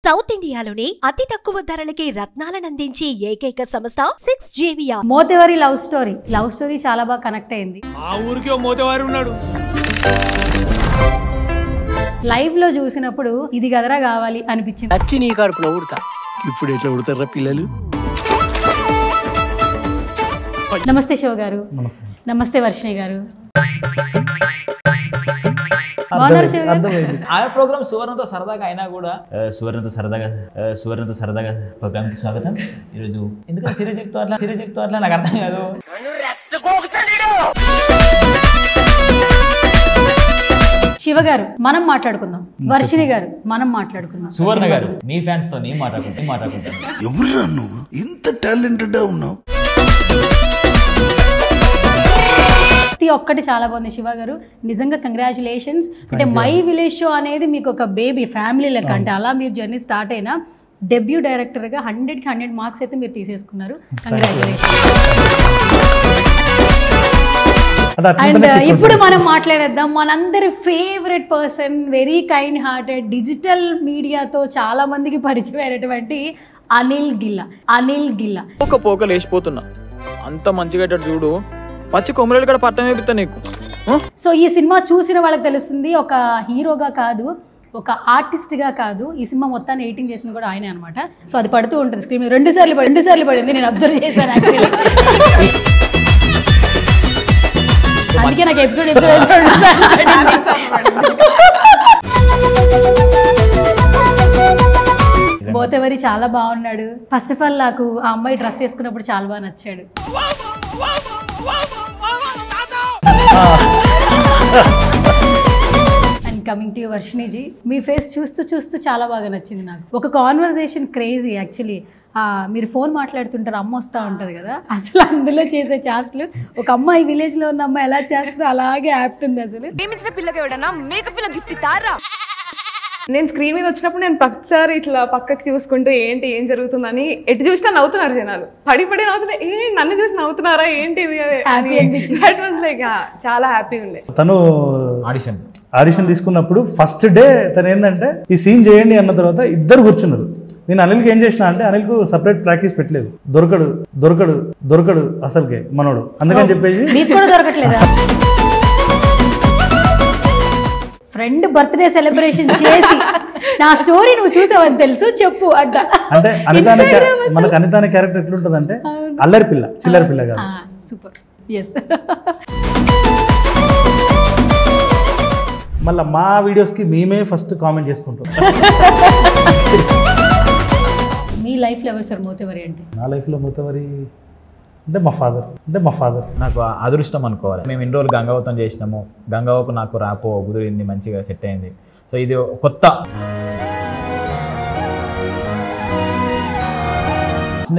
South ఇండియాలోనే అతి తక్కువ ధరలకి రత్నాలను అందించే ఏకైక సంస్థ 6JVR. మోతేవారి లవ్ స్టోరీ చాలా బాగా కనెక్ట్ అయింది. ఆ ఊరికి మోతేవారి ఉన్నాడు. లైవ్ లో చూసినప్పుడు ఇది గదరా కావాలి అనిపించింది. వచ్చి నీ కడుపున ఉడతా. ఇప్పుడు ఎట్లా ఉడతారా పిల్లలు? నమస్తే శివ గారు. నమస్తే వర్షిణి గారు. ఆ ప్రోగ్రామ్ సువర్ణతో సరదాగా అయినా కూడా సువర్ణతో సరదాగా ప్రోగ్రామ్ కి స్వాగతం. ఈరోజు ఎందుకంటే సిరీస్ చెప్తూ అట్లా నాకు అర్థం కాదు. శివ గారు మనం మాట్లాడుకుందాం, వర్షిణి గారు మనం మాట్లాడుకుందాం, సువర్ణ గారు మీ ఫ్యాన్స్ తో మాట్లాడుకుంటాను. ఎవరురా నువ్వు ఇంత టాలెంటెడ్ ఉన్నావు? ప్రతి ఒక్కటి చాలా బాగుంది శివ గారు, నిజంగా కంగ్రాచులేషన్స్. అంటే మై విలేజ్ షో అనేది మీకు ఒక బేబీ ఫ్యామిలీ లెక్క, అంటే అలా మీరు జర్నీ స్టార్ట్ అయినా డెబ్యూ డైరెక్టర్గా 100కి 100 మార్క్స్ అయితే మీరు తీసేసుకున్నారు. కంగ్రాచులేషన్స్. అండ్ ఇప్పుడు మనం మాట్లాడేద్దాం మనందరి favourite person, very kind hearted, digital మీడియాతో చాలా మందికి పరిచయం అయినటువంటి అనిల్ గిల్లా. పోక లేచిపోతున్నా, అంత మంచిగా చూడు, పచ్చి కొమ్మరేలు కూడా పట్టం వేపిస్తా నీకు. సో ఈ సినిమా చూసిన వాళ్ళకి తెలుస్తుంది, ఒక హీరోగా కాదు, ఒక ఆర్టిస్ట్గా కాదు, ఈ సినిమా మొత్తాన్ని ఎడిటింగ్ చేసింది కూడా ఆయనే అనమాట. సో అది పడుతూ ఉంటుంది స్క్రీన్ మీద. రెండు సార్లు పడింది, నేను అబ్జర్వ్ చేశాను యాక్చువల్లీ. అందుకే నాకు ఎపిసోడ్ మోతేవారి చాలా బాగున్నాడు. ఫస్ట్ ఆఫ్ ఆల్ నాకు ఆ అమ్మాయి డ్రెస్ చేసుకున్నప్పుడు చాలా బాగా నచ్చాడు. అండ్ కమింగ్ టు వర్షిణిజీ, మీ ఫేస్ చూస్తూ చాలా బాగా నచ్చింది నాకు. ఒక కాన్వర్సేషన్ క్రేజీ యాక్చువల్లీ. మీరు ఫోన్ మాట్లాడుతుంటారు, అమ్మ వస్తూ ఉంటుంది కదా, అసలు అందులో చేసే చాస్ట్లు ఒక అమ్మాయి విలేజ్లో ఉన్న అమ్మాయి ఎలా చేస్తుందో అలాగే యాప్ట్ ఉంది. అసలు ప్రేమించిన పిల్లకి ఎవడన్నా మేకప్ పిల్ల గిఫ్ట్ ఇస్తారా? నేను స్క్రీన్ మీద వచ్చినప్పుడు నేను ప్రతిసారి ఇట్లా పక్కకి చూసుకుంటూ ఏం జరుగుతుందని ఎటు చూసినా నవ్వుతున్నారు జనాలు, పడి నవ్వుతున్నారు. నన్ను చూసి నవ్వుతున్నారా ఏంటి ఇది? దట్ వాజ్ లైక్ చాలా హ్యాపీ ఉండే. తను ఆడిషన్ తీసుకున్నప్పుడు ఫస్ట్ డే తను ఏంటంటే ఈ సీన్ చేయండి అన్న తర్వాత ఇద్దరు కూర్చున్నారు. నేను అనిల్కి ఏం చేసిన అంటే, అనిల్కు సపరేట్ ప్రాక్టీస్ పెట్టలేదు, దొరకడు అసలుకే మనోడు, అందుకని చెప్పేసి మీకు కూడా దొరకట్లేదా? ఫ్రెండ్ బర్త్డే సెలబ్రేషన్ చేసి నా స్టోరీ నువ్వు చూసావని తెలుసు, చెప్పు అడ్డ. అంటే మనకు అనిత అనే క్యారెక్టర్ ఎట్లుంటది అంటే అల్లరి పిల్ల, చిల్లరి పిల్ల కాదు. సూపర్. ఎస్. మళ్ళీ మా వీడియోస్కి మేమే ఫస్ట్ కామెంట్ చేసుకుంటాం. మీ లైఫ్లో ఎవరు సార్ మోతేవారి అంటే? నా లైఫ్లో మోతేవారి అంటే మా ఫాదర్. నాకు అదృష్టం అనుకోవాలి. మేము ఇన్ని రోజులు గంగావతం చేసినాము, గంగావకు నాకు రాపో కుదిరింది, మంచిగా సెట్ అయింది. సో ఇది కొత్త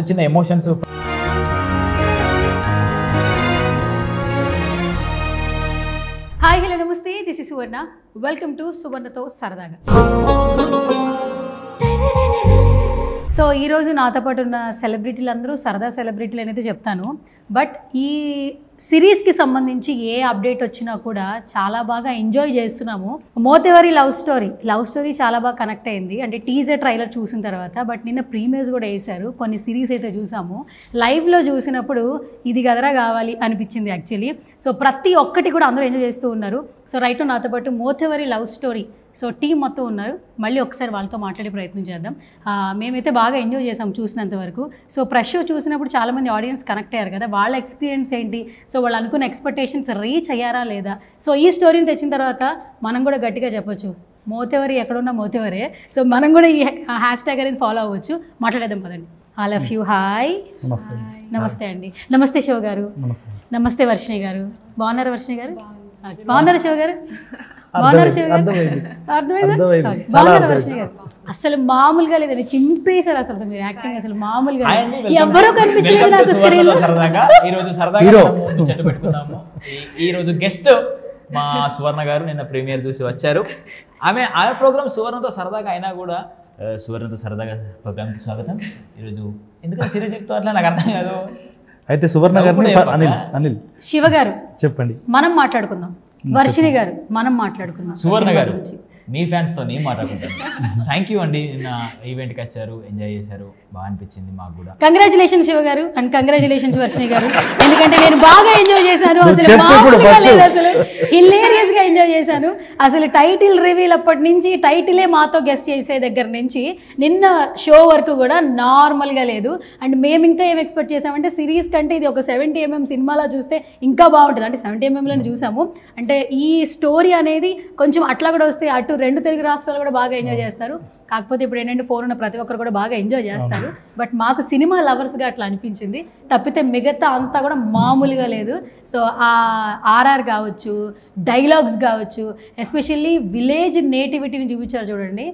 చిన్న ఎమోషన్స్. హాయ్ హలో నమస్తే, this is Suvarna. Welcome to సువర్ణతో సరదాగా. సో ఈరోజు నాతో పాటు ఉన్న సెలబ్రిటీలు అందరూ సరదా సెలబ్రిటీలు అనేది చెప్తాను. బట్ ఈ సిరీస్కి సంబంధించి ఏ అప్డేట్ వచ్చినా కూడా చాలా బాగా ఎంజాయ్ చేస్తున్నాము. మోతేవారి లవ్ స్టోరీ చాలా బాగా కనెక్ట్ అయింది, అంటే టీజర్ ట్రైలర్ చూసిన తర్వాత. బట్ నిన్న ప్రీమియర్స్ కూడా వేశారు, కొన్ని సిరీస్ అయితే చూసాము. లైవ్లో చూసినప్పుడు ఇది గదరా కావాలి అనిపించింది యాక్చువల్లీ. సో ప్రతి ఒక్కటి కూడా అందరూ ఎంజాయ్ చేస్తూ ఉన్నారు. సో రైట్ నాతో పాటు Mothevari love story so team మొత్తం ఉన్నారు. మళ్ళీ ఒకసారి వాళ్ళతో మాట్లాడే ప్రయత్నం చేద్దాం. మేమైతే బాగా ఎంజాయ్ చేసాం చూసినంత వరకు. సో ప్రెష్ షో చూసినప్పుడు చాలామంది ఆడియన్స్ కనెక్ట్ అయ్యారు కదా, వాళ్ళ ఎక్స్పీరియన్స్ ఏంటి, సో వాళ్ళు అనుకున్న ఎక్స్పెక్టేషన్స్ రీచ్ అయ్యారా లేదా? సో ఈ స్టోరీని తెచ్చిన తర్వాత మనం కూడా గట్టిగా చెప్పొచ్చు, మోతేవారి ఎక్కడున్నా మోతేవారే. సో మనం కూడా ఈ హ్యాష్ ట్యాగ్ అనేది ఫాలో అవ్వచ్చు. మాట్లాడేద్దాం పదండి. All of you hi. నమస్తే అండి. నమస్తే శివ గారు. నమస్తే వర్షిణి గారు. బాగున్నారా వర్షిణి గారు? బాగున్నారా శివ గారు? అసలు మామూలుగా లేదండి, చింపేశారు అసలు మీరు యాక్టింగ్, అసలు మామూలుగా ఎవరో కనిపించలేదు నాకు స్క్రీన్ లో. ఈ రోజు గెస్ట్ మా సువర్ణ గారు నిన్న ప్రీమియర్ చూసి వచ్చారు. ఆమె ప్రోగ్రామ్ సువర్ణతో సరదాగా అయినా కూడా సువర్ణతో సరదాగా ప్రోగ్రామ్ కి స్వాగతం. ఈరోజు ఎందుకంటే సిరీస్ చెప్తూ అట్లా నాకు అర్థం కాదు. అయితే సువర్ణ గారిని అనిల్ శివ గారు చెప్పండి, మనం మాట్లాడుకుందాం. వర్షిణి గారు మనం మాట్లాడుకుందాం. సువర్ణ గారు మీ ఫ్యాన్స్తో నేను మాట్లాడుకుంటాను. థ్యాంక్ యూ అండి, నిన్న ఈవెంట్కి వచ్చారు, ఎంజాయ్ చేశారు, బాగా అనిపించింది మాకు కూడా. కంగ్రాచులేషన్స్ శివ గారు అండ్ కంగ్రాచులేషన్స్ వర్షిణి గారు, ఎందుకంటే నేను బాగా ఎంజాయ్ చేశాను. అసలు చెప్పు ఇప్పుడు మామూలుగా first. లేదు, అసలు హిలేరియస్ గా ఎంజాయ్ చేశాను. అసలు టైటిల్ రివీల్ అప్పటి నుంచి, టైటిలే మాతో గెస్ట్ చేసే దగ్గర నుంచి నిన్న షో వరకు కూడా నార్మల్గా లేదు. అండ్ మేము ఇంకా ఏం ఎక్స్పెక్ట్ చేసామంటే సిరీస్ కంటే ఇది ఒక 70mm సినిమాలా చూస్తే ఇంకా బాగుంటుంది. అంటే 70mmలో చూసాము, అంటే ఈ స్టోరీ అనేది కొంచెం అట్లా కూడా వస్తే అటు 2 తెలుగు రాష్ట్రాలు కూడా బాగా ఎంజాయ్ చేస్తారు. కాకపోతే ఇప్పుడు ఏంటంటే ఫోన్ ఉన్న ప్రతి ఒక్కరు కూడా బాగా ఎంజాయ్ చేస్తారు. బట్ మాకు సినిమా లవర్స్గా అట్లా అనిపించింది తప్పితే మిగతా అంతా కూడా మామూలుగా లేదు. సో ఆ ఆర్ఆర్ కావచ్చు, డైలాగ్స్ కావచ్చు, ఎస్పెషల్లీ విలేజ్ నేటివిటీని చూపించారు చూడండి,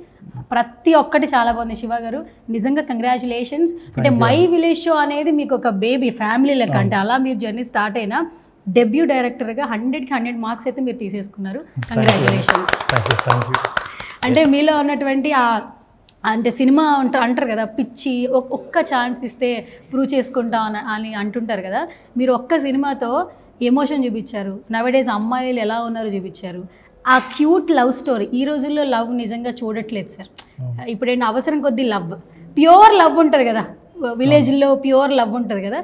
ప్రతి ఒక్కటి చాలా బాగుంది. శివ గారు నిజంగా కంగ్రాచులేషన్స్. అంటే మై విలేజ్ షో అనేది మీకు ఒక బేబీ ఫ్యామిలీ లెక్క, అంటే అలా మీరు జర్నీ స్టార్ట్ అయినా డెబ్యూ డైరెక్టర్గా 100కి 100 మార్క్స్ అయితే మీరు తీసేసుకున్నారు. కంగ్రాచులేషన్స్. అంటే మీలో ఉన్నటువంటి అంటే సినిమా అంటారు కదా, పిచ్చి ఒక్క ఛాన్స్ ఇస్తే ప్రూవ్ చేసుకుంటాం అని అంటుంటారు కదా, మీరు ఒక్క సినిమాతో ఎమోషన్ చూపించారు. నవడేస్ అమ్మాయిలు ఎలా ఉన్నారో చూపించారు. ఆ క్యూట్ లవ్ స్టోరీ, ఈ రోజుల్లో లవ్ నిజంగా చూడట్లేదు సార్. ఇప్పుడేంటి అవసరం కొద్దీ లవ్, ప్యూర్ లవ్ ఉంటుంది కదా, విలేజ్లో ప్యూర్ లవ్ ఉంటుంది కదా,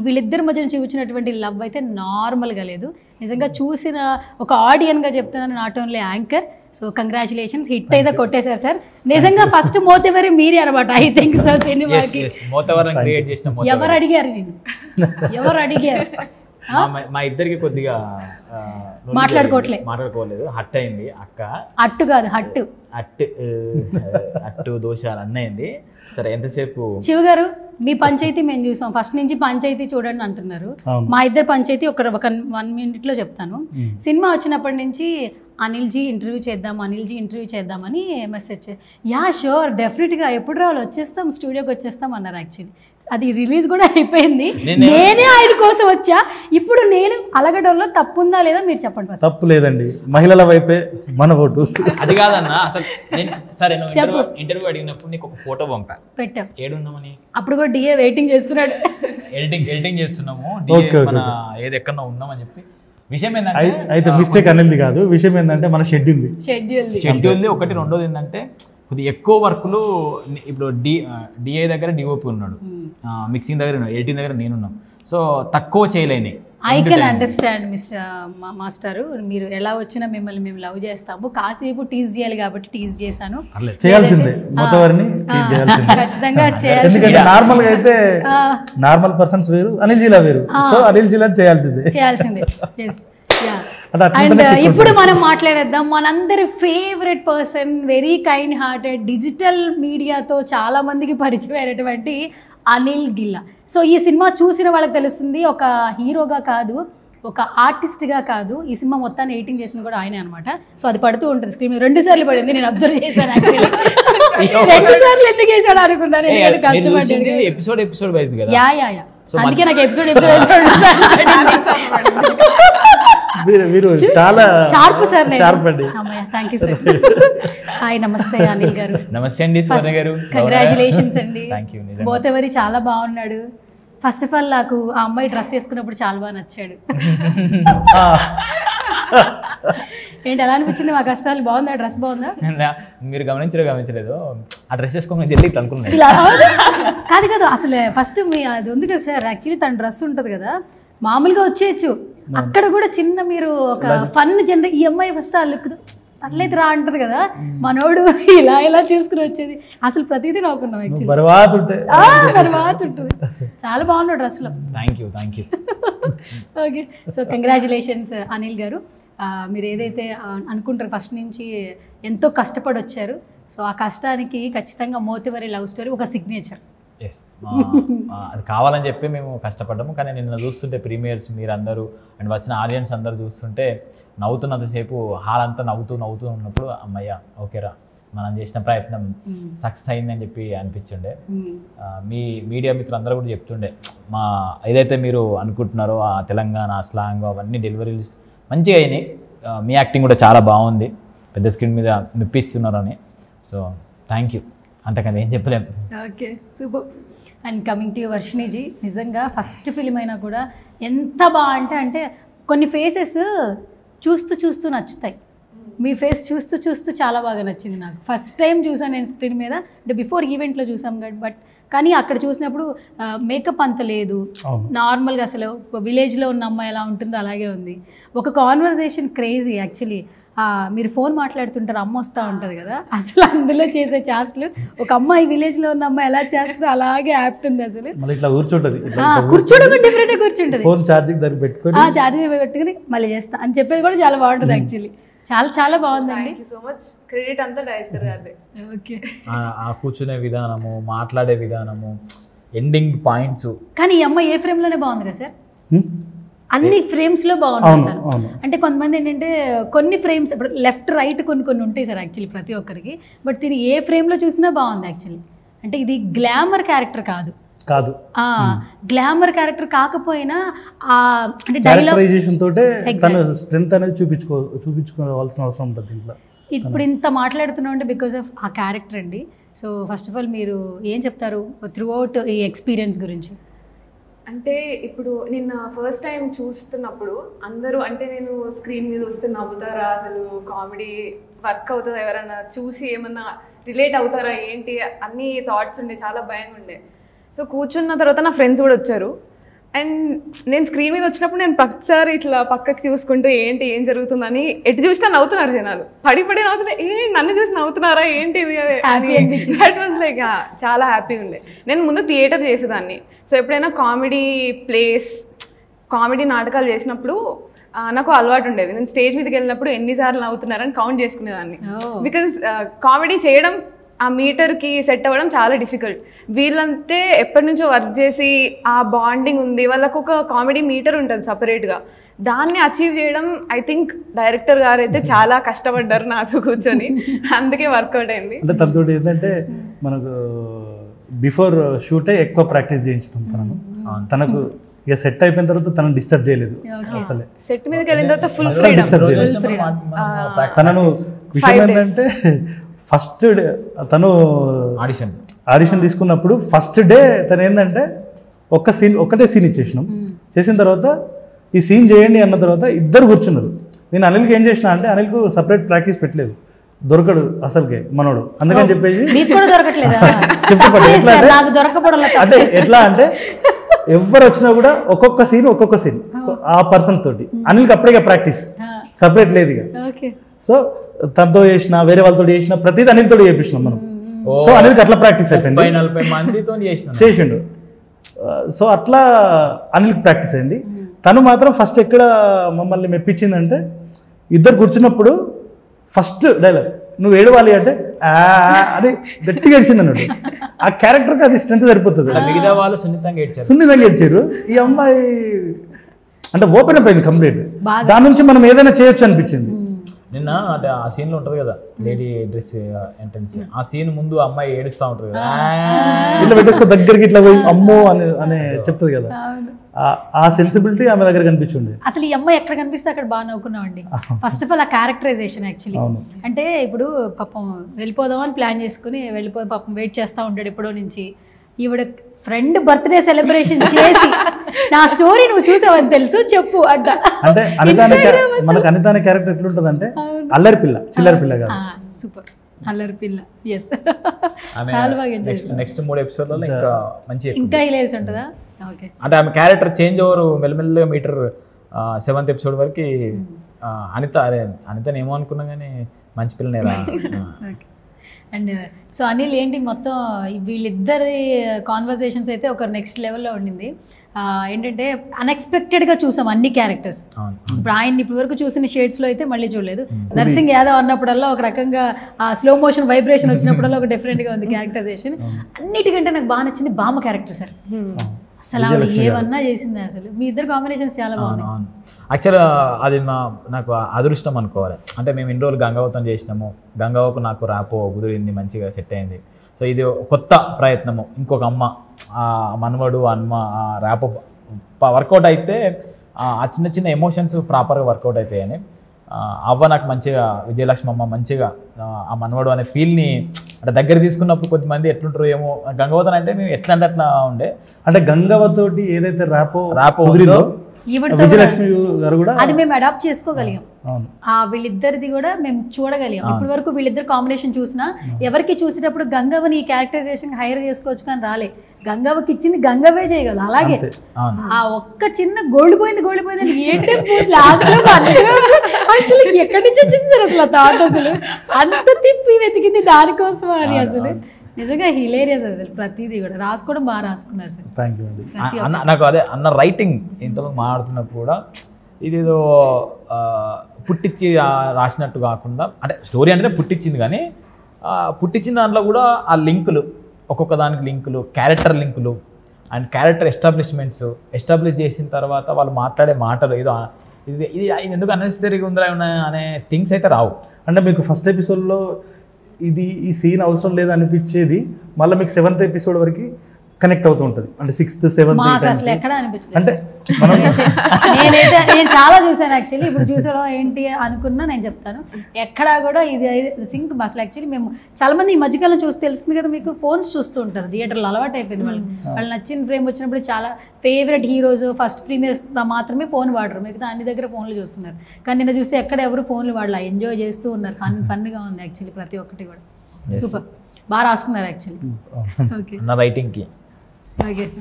వీళ్ళిద్దరి మధ్యన చూపించినటువంటి లవ్ అయితే నార్మల్గా లేదు. నిజంగా చూసిన ఒక ఆడియన్గా చెప్తున్నాను, not only anchor. So congratulations, hit అయితే కొట్టేశారు సార్. నిజంగా ఫస్ట్ మోతెవరి మీరే అనమాట, ఐ థింక్ సో సినిమాకి. ఎవరు అడిగారు, నేను ఎవరు అడిగారు? మా ఇద్దరికి కొద్దిగా మాట్లాడుకోలేదు, హట్ అయింది అక్క. అట్టు కాదు హట్టు, అట్టు దోషాలు అన్నయింది. సరే ఎంతసేపు శివ గారు మీ పంచాయతీ మేము చూసాం, ఫస్ట్ నుంచి పంచాయతీ చూడండి అంటున్నారు. మా ఇద్దరు పంచాయతీ ఒక 1 minute చెప్తాను. సినిమా వచ్చినప్పటి నుంచి అనిల్జీ ఇంటర్వ్యూ చేద్దామని మెసేజ్, యా షూర్ డెఫినెట్గా ఎప్పుడు రావాలి, వచ్చేస్తాం, స్టూడియోకి వచ్చేస్తాం అన్నారు. యాక్చువల్లీ అది రిలీజ్ కూడా అయిపోయింది, నేనే ఆయన కోసం వచ్చా. ఇప్పుడు నేను అలగడంలో తప్పుందా లేదా మీరు చెప్పండి. తప్పు లేదండి, మహిళల వైపే మన ఓటు. అది కాదన్నా, అసలు సరే ఇంటర్వ్యూ అడిగినప్పుడు నీకు ఒక ఫోటో పెట్టాం, ఏడున్నామని. అప్పుడు కూడా డిఏ వెయిటింగ్ చేస్తున్నాడు, ఎడిటింగ్ చేస్తున్నాము, ఏది ఎక్కడో ఉన్నామని చెప్పి. విషయం ఏంటంటే అయితే మిస్టేక్ అనేది కాదు, విషయం ఏంటంటే మన షెడ్యూల్ది ఒకటి. రెండోది ఏంటంటే కొద్దిగా ఎక్కువ వర్క్లు, ఇప్పుడు డిఐ దగ్గర డిఓపి ఉన్నాడు, మిక్సింగ్ దగ్గర ఎడిటింగ్ దగ్గర నేనున్నాం. సో తక్కువ చేయలేని. ఐ కెన్ అండర్స్టాండ్ మాస్టర్, మీరు ఎలా వచ్చినా మిమ్మల్ని మేము లవ్ చేస్తాము, కాసేపు టీజ్ చేయాలి కాబట్టి టీజ్ చేశాను. చేయాల్సిందే, మొత్తవారిని ఖచ్చితంగా చేయాలి. ఎందుకంటే నార్మల్ గా అయితే నార్మల్ పర్సన్స్ వేరు, అనిల్ జిలా వేరు. సో అనిల్ జిలా చేయాల్సిందే. అండ్ ఇప్పుడు మనం మాట్లాడేద్దాం మనందరి favourite person, very kind hearted, digital మీడియాతో చాలా మందికి పరిచయం అయినటువంటి అనిల్ గిల్లా. సో ఈ సినిమా చూసిన వాళ్ళకి తెలుస్తుంది, ఒక హీరోగా కాదు, ఒక ఆర్టిస్ట్గా కాదు, ఈ సినిమా మొత్తాన్ని ఎడిటింగ్ చేసింది కూడా ఆయనే అనమాట. సో అది పడుతూ ఉంటుంది స్క్రీన్ మీద. 2 సార్లు పడింది, నేను అబ్జర్వ్ చేశాను. 2 సార్లు ఎందుకు వేసాడు అనుకున్నాను, ఎపిసోడ్ వైజ్ కదా. యా అందుకే నాకు ఎపిసోడ్ మీరు చాలా షార్ప్ సార్. షార్ప్ అండి. Thank you sir. హాయ్, నమస్తే అనిల్ గారు. నమస్తే అండి స్వర్ణ గారు. కంగ్రాచులేషన్స్ అండి. Thank you. బోతెవరి చాలా బాగున్నాడు. ఫస్ట్ ఆఫ్ ఆల్ నాకు ఆ అమ్మాయి డ్రెస్ చేసుకున్నప్పుడు చాలా బాగా నచ్చాడు. ఏంటి ఎలా అనిపించింది మా కష్టాలు? బాగుందా డ్రెస్? బాగుందా? మీరు గమనించలేదు, ఆ డ్రెస్ వేసుకోమని జల్లి అనుకున్నాను. కాదు అసలు ఫస్ట్ అది ఉంది కదా సార్, యాక్చువల్లీ తన డ్రెస్ ఉంటుంది కదా, మామూలుగా వచ్చేయచ్చు, అక్కడ కూడా చిన్న మీరు ఒక ఫన్ జనరేట్. ఈ అమ్మాయి ఫస్ట్ ఆ లుక్ పర్లేదు రా అంటది కదా, మనోడు ఇలా చూసుకుని వచ్చేది. అసలు ప్రతిదీ నవ్వుకున్నాం. యాక్చువల్లీ తర్వాత ఉంటుంది. చాలా బాగున్నాడు డ్రెస్లో. Thank you. Okay, so congratulations Anil గారు. మీరు ఏదైతే అనుకుంటారు ఫస్ట్ నుంచి ఎంతో కష్టపడి వచ్చారు. సో ఆ కష్టానికి ఖచ్చితంగా మోతివరి లవ్ స్టోరీ ఒక సిగ్నేచర్. ఎస్, అది కావాలని చెప్పి మేము కష్టపడ్డాము. కానీ నిన్న చూస్తుంటే ప్రీమియర్స్ మీరందరూ అండ్ వచ్చిన ఆడియన్స్ అందరూ చూస్తుంటే నవ్వుతున్నంతసేపు హాల్ అంతా నవ్వుతూ ఉన్నప్పుడు అమ్మయ్య ఓకేరా మనం చేసిన ప్రయత్నం సక్సెస్ అయిందని చెప్పి అనిపించుండే. మీ మీడియా మిత్రులందరూ కూడా చెప్తుండే, మా ఏదైతే మీరు అనుకుంటున్నారో ఆ తెలంగాణ స్లాంగ్ అవన్నీ డెలివరీస్ మంచిగా అయినాయి, మీ యాక్టింగ్ కూడా చాలా బాగుంది, పెద్ద స్క్రీన్ మీద మెప్పిస్తున్నారని. సో థ్యాంక్ యూ, అంతకని ఏం చెప్పలేము. Okay, super. And coming to వర్షిణిజీ, నిజంగా ఫస్ట్ ఫిలిం అయినా కూడా ఎంత బాగుంటే అంటే కొన్ని ఫేసెస్ చూస్తూ నచ్చుతాయి. మీ ఫేస్ చూస్తూ చూస్తూ చాలా బాగా నచ్చింది నాకు. ఫస్ట్ టైం చూసాను నేను స్క్రీన్ మీద, అంటే బిఫోర్ ఈవెంట్లో చూసాం బట్ కానీ అక్కడ చూసినప్పుడు మేకప్ అంత లేదు, నార్మల్గా అసలు విలేజ్లో ఉన్న అమ్మాయి ఎలా ఉంటుందో అలాగే ఉంది. ఒక కాన్వర్జేషన్ క్రేజీ యాక్చువల్లీ. మీరు ఫోన్ మాట్లాడుతుంటారు, అమ్మ వస్తూ ఉంటుంది కదా, అసలు అందులో చేసే చాస్ట్లు ఒక అమ్మాయి విలేజ్లో ఉన్న అమ్మాయి ఎలా చేస్తుందో అలాగే యాప్ట్ ఉంది అసలు. ఇట్లా కూర్చుంటుంది, కూర్చోడం డిఫరెంట్గా కూర్చుంటుంది, ఫోన్ ఛార్జింగ్ దగ్గర పెట్టుకొని ఛార్జింగ్ పెట్టుకుని మళ్ళీ చేస్తా అని చెప్పేది కూడా చాలా బాగుంటుంది యాక్చువల్లీ. చాలా చాలా బాగుందండి. సో మచ్ క్రెడిట్ అంతా డైరెక్టర్ గారిదే. ఓకే. ఆ కూర్చునే విధానము, మాట్లాడే విధానము, ఎండింగ్ పాయింట్స్. కానీ ఈ అమ్మాయి ఏ ఫ్రేమ్లోనే బాగుంది కదా సార్, అన్ని ఫ్రేమ్స్లో బాగుంటారు. అంటే కొంతమంది ఏంటంటే కొన్ని ఫ్రేమ్స్ ఇప్పుడు లెఫ్ట్ రైట్ కొన్ని ఉంటాయి సార్ యాక్చువల్లీ ప్రతి ఒక్కరికి, బట్ దీన్ని ఏ ఫ్రేమ్లో చూసినా బాగుంది యాక్చువల్లీ. అంటే ఇది గ్లామర్ క్యారెక్టర్ కాదు, గ్లామర్ క్యారెక్టర్ కాకపోయినా అంటే డైలాగైజేషన్ తోటే తన స్ట్రెంగ్త్ అనేది చూపించుకోవాల్సిన అవసరం ఉంటుంది దీంట్లో. ఇప్పుడు ఇంత మాట్లాడుతున్నాం అంటే బికాస్ ఆఫ్ ఆ క్యారెక్టర్ అండి. సో ఫస్ట్ ఆఫ్ ఆల్ మీరు ఏం చెప్తారు త్రూ అవుట్ ఈ ఎక్స్పీరియన్స్ గురించి? అంటే ఇప్పుడు నిన్న ఫస్ట్ టైం చూస్తున్నప్పుడు అందరూ అంటే నేను స్క్రీన్ మీద వస్తే నవ్వుతారా, అసలు కామెడీ వర్క్ అవుతుందా, ఎవరైనా చూసి ఏమన్నా రిలేట్ అవుతారా ఏంటి అన్ని థాట్స్ ఉండే, చాలా భయంగా ఉండే. సో కూర్చున్న తర్వాత నా ఫ్రెండ్స్ కూడా వచ్చారు అండ్ నేను స్క్రీన్ మీద వచ్చినప్పుడు నేను ప్రతిసారి ఇట్లా పక్కకి చూసుకుంటూ ఏంటి ఏం జరుగుతుందని ఎటు చూసినా నవ్వుతున్నారు జనాలు, పడి నవ్వుతున్నా, నన్ను చూసి నవ్వుతున్నారా ఏంటి దట్ వాజ్ లైక్ చాలా హ్యాపీగా ఉండే. నేను ముందు థియేటర్ చేసేదాన్ని, సో ఎప్పుడైనా కామెడీ ప్లేస్ కామెడీ నాటకాలు చేసినప్పుడు నాకు అలవాటు ఉండేది. నేను స్టేజ్ మీదకి వెళ్ళినప్పుడు ఎన్నిసార్లు నవ్వుతున్నారని కౌంట్ చేసుకునేదాన్ని. బికాజ్ కామెడీ చేయడం ఆ మీటర్కి సెట్ అవ్వడం చాలా డిఫికల్ట్. వీళ్ళంటే ఎప్పటి నుంచో వర్క్ చేసి ఆ బాండింగ్ ఉంది, వాళ్ళకు ఒక కామెడీ మీటర్ ఉంటుంది సపరేట్గా, దాన్ని అచీవ్ చేయడం ఐ థింక్ డైరెక్టర్ గారు అయితే చాలా కష్టపడ్డారు నాతో కూర్చొని, అందుకే వర్కౌట్ అయింది. అంటే తనతో ఏంటంటే మనకు బిఫోర్ షూటే ఎక్కువ ప్రాక్టీస్ చేయించడం తనకు ఇక సెట్ అయిపోయిన తర్వాత తనను డిస్టర్బ్ చేయలేదు అసలే. సెట్ మీదకి వెళ్ళిన తర్వాత ఫుల్ డిస్టర్బ్ చేయలేదు తనను. విషయం ఏంటంటే ఫస్ట్ డే తను ఆడిషన్ తీసుకున్నప్పుడు ఫస్ట్ డే తను ఏంటంటే ఒక్కటే సీన్ ఇచ్చేసినాం. చేసిన తర్వాత ఈ సీన్ చేయండి అన్న తర్వాత ఇద్దరు కూర్చున్నారు. నేను అనిల్కి ఏం చేసిన అంటే అనిల్కు సపరేట్ ప్రాక్టీస్ పెట్టలేదు, దొరకడు అసలుకే మనోడు, అందుకని చెప్పేసి అంటే ఎట్లా అంటే ఎవరు వచ్చినా కూడా ఒక్కొక్క సీన్ ఆ పర్సన్ తోటి. అనిల్కి అప్పుడే ప్రాక్టీస్ సపరేట్ లేదు ఇక. సో తనతో చేసిన వేరే వాళ్ళతో చేసిన ప్రతిదీ అనిల్తో చేపించినాం మనం. సో అనిల్కి అట్లా ప్రాక్టీస్ అయిపోయింది, చేసిండు. సో అట్లా అనిల్కి ప్రాక్టీస్ అయింది. తను మాత్రం ఫస్ట్ ఎక్కడ మమ్మల్ని మెప్పించిందంటే ఇద్దరు కూర్చున్నప్పుడు ఫస్ట్ డైలాగ్ నువ్వు ఏడవాలి అంటే అది గట్టిగా ఏడ్చింది అన్నట్టు. ఆ క్యారెక్టర్కి అది స్ట్రెంత్ సరిపోతుంది. సున్నితంగా ఏడ్చారు. ఈ అమ్మాయి అంటే ఓపెన్ అప్ అయింది కంప్లీట్. దాని నుంచి మనం ఏదైనా చేయొచ్చు అనిపించింది. నిన్న అంటే ఆ సీన్ లో ఉంటది కదా లేడీ డ్రెస్ ఎంట్రన్స్, ఆ సీన్ ముందు అమ్మాయి ఏడుస్తా ఉంటది కదా, ఇట్లా పెట్టేసుకో దగ్గరికి ఇట్లా పోయి అమ్మో అని చెప్తుంది కదా, ఆ సెన్సిబిలిటీ ఆమె దగ్గర కనిపించింది. అసలు ఈ అమ్మాయి ఎక్కడ కనిపిస్తే అక్కడ బాగా నవ్వుకున్నామండి. ఫస్ట్ ఆఫ్ ఆల్ ఆ క్యారెక్టరైజేషన్ యాక్చువల్లీ అంటే ఇప్పుడు పాపం వెళ్ళిపోదామని ప్లాన్ చేసుకుని పాపం వెయిట్ చేస్తూ ఉంటాడు ఎప్పుడో నుంచి. ఈవిడ ఫ్రెండ్ బర్త్డే సెలబ్రేషన్ చేసి నా స్టోరీ నువ్వు చూసావని తెలుసు చెప్పు అంట. అంటే మనకు అనిత అనే క్యారెక్టర్ ఎట్లుంటది అంటే అల్లరి పిల్ల, చిల్లర పిల్ల కాదు. సూపర్ అల్లరి పిల్ల. ఎస్ చాలా బాగా ఎంజాయ్ చేస్తాం. నెక్స్ట్ 3 ఎపిసోడ్లలో ఇంకా మంచి ఇంకా హిలేరియస్ ఉంటుందా? ఓకే. అంటే ఆమె క్యారెక్టర్ చేంజ్ ఓవర్ మెల్లమెల్లగా మీటర్ 7th ఎపిసోడ్ వరకు అనితని ఏమో అనుకున్నా కానీ మంచి పిల్లనే రా. అండ్ సో అనిల్ ఏంటి మొత్తం వీళ్ళిద్దరి కాన్వర్జేషన్స్ అయితే ఒక నెక్స్ట్ లెవెల్లో ఉండింది. ఏంటంటే అన్ఎక్స్పెక్టెడ్గా చూసాం అన్ని క్యారెక్టర్స్. ఇప్పుడు ఆయన్ని ఇప్పటి వరకు చూసిన షేడ్స్లో అయితే మళ్ళీ చూడలేదు. నర్సింగ్ యాదవ్ అన్నప్పుడల్లా ఒక రకంగా స్లో మోషన్ వైబ్రేషన్ వచ్చినప్పుడల్లా ఒక డిఫరెంట్గా ఉంది క్యారెక్టరైజేషన్. అన్నిటికంటే నాకు బాగా నచ్చింది బామ్మ క్యారెక్టర్ సార్. అసలు ఆవిడ ఏమన్నా చేసింది. అసలు మీ ఇద్దరు కాంబినేషన్స్ చాలా బాగున్నాయి. యాక్చువల్గా అది నాకు అదృష్టం అనుకోవాలి. అంటే మేము ఇన్ని రోజులు గంగావతం చేసినాము, గంగావకు నాకు ర్యాపో కుదిరింది, మంచిగా సెట్ అయింది. సో ఇది కొత్త ప్రయత్నము. ఇంకొక అమ్మ మనవడు అమ్మ ర్యాపో వర్కౌట్ అయితే ఆ చిన్న చిన్న ఎమోషన్స్ ప్రాపర్గా వర్కౌట్ అవుతాయని అవ్వ నాకు మంచిగా విజయలక్ష్మి అమ్మ మంచిగా ఆ మనవడు అనే ఫీల్ని అంటే దగ్గర తీసుకున్నప్పుడు కొద్దిమంది ఎట్లుంటారు ఏమో. గంగావతం అంటే మేము ఎట్లా అంటే అట్లా ఉండే, అంటే గంగావతోటి ఏదైతే ర్యాపో విజయలక్ష్మి గారు కూడా అది మేము అడాప్ట్ చేసుకోగలిగాం. అవును. వీళ్ళిద్దరిది కూడా మేము చూడగలిగాం. ఇప్పటి వరకు వీళ్ళిద్దరు కాంబినేషన్ చూసినా ఎవరికి చూసేటప్పుడు గంగవ్వని ఈ క్యారెక్టరైజేషన్ హైర్ చేసుకోవచ్చు కానీ రాలే. గంగవ్వకి ఇచ్చింది గంగవ్వే చేయగలదు. అలాగే ఆ ఒక్క చిన్న గోల్డ్ పోయింది అని ఏంటంటే అసలు ఎక్కడి నుంచి వచ్చింది సార్ అసలు ఆ థాట్, అసలు అంత తిప్పి వెతికింది దానికోసం అని. అసలు నిజంగా హిలేరియస్ అసలు ప్రతిదీ కూడా రాసుకోవడం బాగా రాసుకున్నారు సార్. థ్యాంక్ యూ అండి. నాకు అదే అన్న రైటింగ్ ఇంతమంది మాట్లాడుతున్నప్పుడు కూడా ఇదేదో పుట్టించి రాసినట్టు కాకుండా, అంటే స్టోరీ అంటే పుట్టించింది కానీ పుట్టించిన దాంట్లో కూడా ఆ లింకులు, ఒక్కొక్క దానికి లింకులు, క్యారెక్టర్ లింకులు అండ్ క్యారెక్టర్ ఎస్టాబ్లిష్మెంట్స్ ఎస్టాబ్లిష్ చేసిన తర్వాత వాళ్ళు మాట్లాడే మాటలు ఏదో ఇది ఇది ఎందుకు అన్నెసరీగా ఉందా అనే థింగ్స్ అయితే రావు. అంటే మీకు ఫస్ట్ ఎపిసోడ్లో ఈ సీన్ అవసరం లేదు అనిపించేది మళ్ళీ మీకు 7th ఎపిసోడ్ వరకు కనెక్ట్ అవుతూ ఉంటుంది. అంటే 6th 7th అసలు ఎక్కడ అనిపించలేదు. అంటే మనం నేను చాలా చూసాను యాక్చువల్లీ. ఇప్పుడు చూసడం ఏంటి అనుకున్నా నేను చెప్తాను, ఎక్కడా కూడా ఇది సింక్ అసలు. యాక్చువల్లీ మేము చాలా మంది ఈ మధ్యకాలం చూసి తెలుస్తుంది కదా మీకు, ఫోన్స్ చూస్తూ ఉంటారు థియేటర్లో, అలవాటు అయిపోయింది వాళ్ళు నచ్చిన ఫ్రేమ్ వచ్చినప్పుడు. చాలా ఫేవరెట్ హీరోస్ ఫస్ట్ ప్రీమియర్స్ మాత్రమే ఫోన్ వాడరు, మిగతా అన్ని దగ్గర ఫోన్లు చూస్తున్నారు. కానీ నిన్న చూస్తే ఎక్కడ ఎవరు ఫోన్లు వాడలా, ఎంజాయ్ చేస్తూ ఉన్నారు. ఫన్గా ఉంది యాక్చువల్లీ ప్రతి ఒక్కటి కూడా. సూపర్ బాగా రాసుకున్నారు యాక్చువల్లీ. ఓకే అన్న రైటింగ్కి.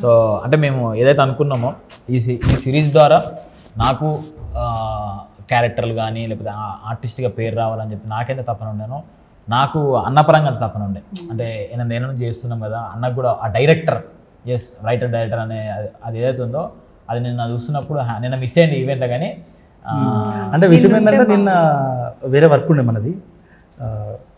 సో అంటే మేము ఏదైతే అనుకున్నామో ఈ సిరీస్ ద్వారా నాకు క్యారెక్టర్లు కానీ లేకపోతే ఆర్టిస్ట్గా పేరు రావాలని చెప్పి నాకైతే తపన ఉండేనో, నాకు అన్నపరంగా తపన ఉండే. అంటే నేను చేస్తున్నాం కదా, అన్నకు కూడా ఆ డైరెక్టర్, రైటర్ డైరెక్టర్ అనే అది ఏదైతే ఉందో అది నిన్న చూస్తున్నప్పుడు నిన్న మిస్ అయ్యింది ఈవెంట్లో. కానీ అంటే విషయం ఏంటంటే నిన్న వేరే వర్క్ ఉండే మనది,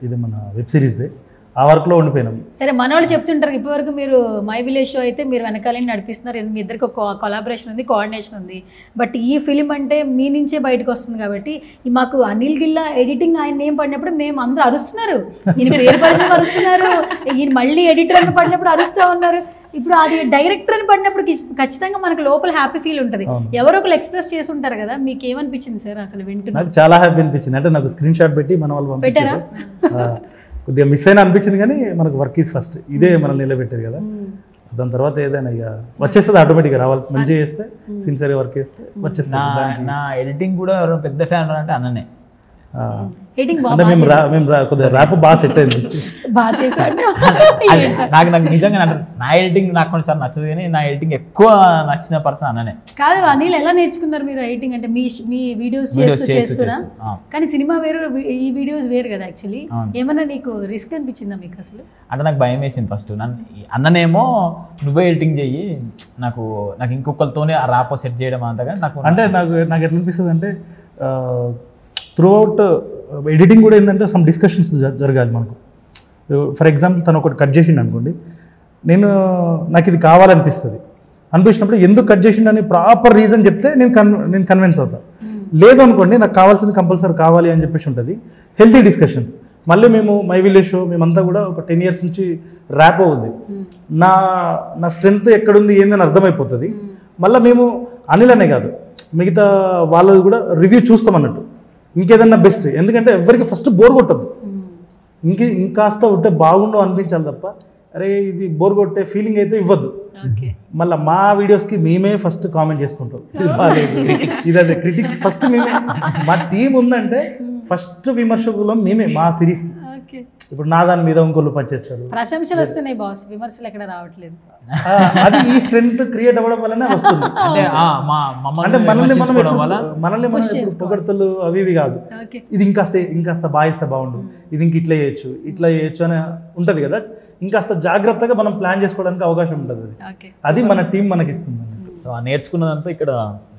ఇది మన వెబ్ సిరీస్దే, ఆ వర్క్లో ఉండిపోయినాం. సరే మనోళ్ళు చెప్తుంటారు ఇప్పటివరకు మీరు మై విలేజ్ షో అయితే మీరు వెనకాలని నడిపిస్తున్నారు, మీ ఇద్దరికి ఒక కొలాబరేషన్ ఉంది, కోఆర్డినేషన్ ఉంది. బట్ ఈ ఫిలిం అంటే మీ నుంచే బయటకు వస్తుంది కాబట్టి మాకు అనిల్ గిల్లా ఎడిటింగ్ ఆయన నేమ్ పడినప్పుడు మేము అందరూ అరుస్తున్నారు, ఈయన పేరు పరిచయం అరుస్తున్నారు, ఈయన మళ్ళీ ఎడిటర్ అని పడినప్పుడు అరుస్తూ ఉన్నారు. ఇప్పుడు అది డైరెక్టర్ అని పడినప్పుడు ఖచ్చితంగా మనకు లోపల హ్యాపీ ఫీల్ ఉంటుంది. ఎవరో ఒకరు ఎక్స్ప్రెస్ చేసి ఉంటారు కదా, మీకు ఏమనిపించింది సార్ అసలు వింటున్నా? నాకు చాలా హ్యాపీ అనిపించింది. అంటే నాకు స్క్రీన్ షాట్ పెట్టి మన వాళ్ళు పంపించారు, కొద్దిగా మిస్ అయినా అనిపించింది. కానీ మనకు వర్క్ ఈజ్ ఫస్ట్, ఇదే మనం నిలబెట్టేది కదా. దాని తర్వాత ఏదైనా ఇక వచ్చేస్తుంది ఆటోమేటిక్గా, రావాలి. మంచిగా చేస్తే సిన్సియర్గా వర్క్ చేస్తే వచ్చేస్తుంది. నా ఎడిటింగ్ కూడా ఎవరైనా పెద్ద ఫ్యాన్ అంటే అన్ననే. అంటే మేము కొద్దిగా ర్యాప్ బాగా సెట్ అయింది, బాగా చేశారు. నాకు నిజంగా నా ఎడిటింగ్ నాకు కొన్నిసార్లు నచ్చదు, కానీ నా ఎడిటింగ్ ఎక్కువ నచ్చిన పర్సన్ అన్ననే. కాదు అనిల్, ఎలా నేర్చుకున్నారు మీరు ఎడిటింగ్? అంటే మీ వీడియోస్ చేస్తున్నా, కానీ సినిమా వేరు, ఈ వీడియోస్ వేరు కదా యాక్చువల్లీ. ఏమన్నా నీకు రిస్క్ అనిపించిందా మీకు అసలు? అంటే నాకు భయం వేసింది ఫస్ట్. అన్ననేమో నువ్వే ఎడిటింగ్ చెయ్యి, నాకు ఇంకొకరితోనే ఆ ర్యాప్ సెట్ చేయడం అంతగా నాకు. అంటే నాకు ఎట్లా అనిపిస్తుంది అంటే త్రూ అవుట్ ఎడిటింగ్ కూడా ఏంటంటే సమ్ డిస్కషన్స్ జరగాలి మనకు. ఫర్ ఎగ్జాంపుల్ తను ఒకటి కట్ చేసిండు అనుకోండి, నాకు ఇది అనిపించినప్పుడు ఎందుకు కట్ చేసిండని ప్రాపర్ రీజన్ చెప్తే నేను కన్విన్స్ అవుతాను. లేదు అనుకోండి, నాకు కావాల్సింది కంపల్సరీ కావాలి అని చెప్పేసి ఉంటుంది. Healthy discussions. మళ్ళీ మేము మై విలేజ్ షో మేమంతా కూడా ఒక 10 years నుంచి ర్యాప్ అవుతుంది. నా స్ట్రెంగ్త్ ఎక్కడుంది ఏందని అర్థమైపోతుంది. మళ్ళీ మేము అనిల్ అనే కాదు, మిగతా వాళ్ళది కూడా రివ్యూ చూస్తాం అన్నట్టు, ఇంకేదన్నా బెస్ట్. ఎందుకంటే ఎవరికి ఫస్ట్ బోర్ కొట్టద్దు, ఇంకాస్త ఉంటే బాగుండు అనిపించాలి తప్ప అరే ఇది బోర్ కొట్టే ఫీలింగ్ అయితే ఇవ్వద్దు. మళ్ళీ మా వీడియోస్కి మేమే ఫస్ట్ కామెంట్ చేసుకుంటాం, ఇది బాగాలేదు, ఇదే క్రిటిక్స్ ఫస్ట్ మేమే. మా టీం ఉందంటే ఫస్ట్ విమర్శకులం మేమే మా సిరీస్కి. ఇప్పుడు నా దాని మీద ఇంకోళ్ళు పనిచేస్తారు, ప్రశంసలు వస్తున్నాయి బాస్, విమర్శలు ఎక్కడ రావట్లేదు. అది ఈ స్ట్రెంగ్త్ క్రియేట్ అవ్వడం వల్లనే వస్తుంది. అంటే మనల్ని మనం పొగడతలు అవి ఇవి కాదు, ఇది ఇంకాస్త బాగిస్తే బాగుండు, ఇది ఇట్లా చేయొచ్చు అని ఉంటుంది కదా. ఇంకాస్త జాగ్రత్తగా మనం ప్లాన్ చేసుకోవడానికి అవకాశం ఉంటుంది. అది మన టీం మనకి ఇస్తుంది. సో ఆ నేర్చుకున్నదంతా ఇక్కడ